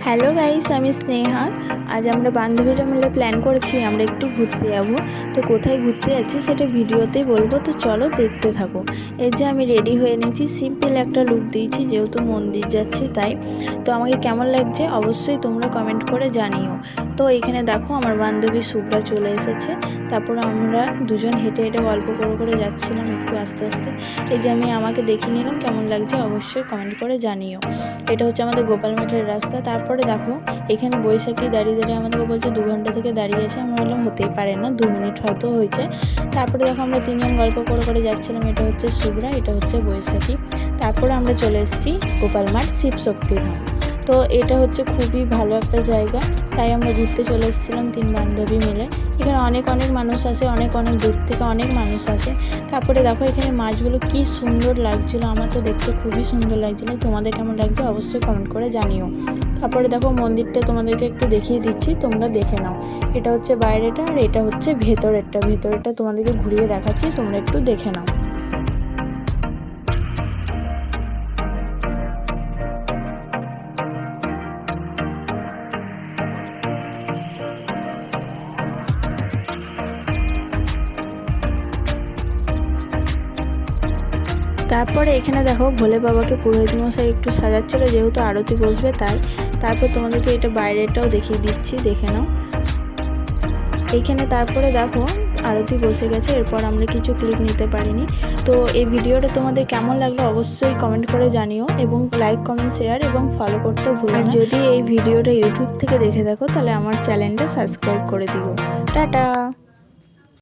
Hello guys, আমি স্নেহা। আজ আমরা বান্ধবীরা মিলে প্ল্যান করেছি আমরা একটু ঘুরতে যাব। তো কোথায় ঘুরতে যাচ্ছি সেটা ভিডিওতেই বলবো, তো চলো দেখতে থাকো। এই যে আমি রেডি হয়ে নিয়েছি, সিম্পল একটা লুক দিয়েছি যেহেতু মন্দির যাচ্ছি তাই। তো আমাকে কেমন লাগছে অবশ্যই তোমরা কমেন্ট করে জানিও। তো এখানে দেখো আমার বান্ধবী শুভ্রা চলে এসেছে। তারপর আমরা দুজন হেঁটে হেঁটে গল্প করে করে যাচ্ছিলাম একটু আস্তে আস্তে। এই যে আমি আমাকে দেখে নিলাম কেমন লাগছে অবশ্যই কমেন্ট করে জানিও। এটা হচ্ছে আমাদের গোপাল মাঠের রাস্তা। তারপরে দেখো এখানে বৈশাখী দাঁড়িয়ে দাঁড়িয়ে আমাদেরকে বলছে 2 ঘন্টা থেকে দাঁড়িয়ে আছে। আমরা বললাম হতেই পারে না, 2 মিনিট হয়তো হয়েছে। তারপরে দেখো আমরা তিনজন গল্প করে করে যাচ্ছিলাম। এটা হচ্ছে শুভ্রা, এটা হচ্ছে বৈশাখী। তারপরে আমরা চলে এসেছি গোপাল মাঠ শিবশক্তি ধাম। তো এটা হচ্ছে খুবই ভালো একটা জায়গা, তাই আমরা ঘুরতে চলে এসেছিলাম 3 বান্ধবী মিলে। এখানে অনেক অনেক মানুষ আসে, অনেক অনেক দূর থেকে অনেক মানুষ আসে। তারপরে দেখো এখানে মাছগুলো কি সুন্দর লাগছিল, আমার তো দেখতে খুবই সুন্দর লাগছিল। তোমাদের কেমন লাগছে অবশ্যই কমেন্ট করে জানিও। তারপরে দেখো মন্দিরটা তোমাদেরকে একটু দেখিয়ে দিচ্ছি, তোমরা দেখে নাও। এটা হচ্ছে বাইরেটা আর এটা হচ্ছে ভেতরেরটা তোমাদেরকে ঘুরিয়ে দেখাচ্ছি, তোমরা একটু দেখে নাও। তারপরে এখানে দেখো ভোলে বাবাকে পুরোহিত মশাই একটু সাজাচ্ছিল যেহেতু আরতি বসবে তাই। তারপর তোমাদেরকে এটা বাইরেটাও দেখিয়ে দিচ্ছি, দেখে নাও। এইখানে তারপরে দেখো আরতি বসে গেছে, এরপর আমরা কিছু ক্লিপ নিতে পারিনি। তো এই ভিডিওটা তোমাদের কেমন লাগলো অবশ্যই কমেন্ট করে জানিও, এবং লাইক কমেন্ট শেয়ার এবং ফলো করতে ভুলো না। যদি এই ভিডিওটা ইউটিউব থেকে দেখে থাকো তাহলে আমার চ্যানেলটা সাবস্ক্রাইব করে দিও। টাটা।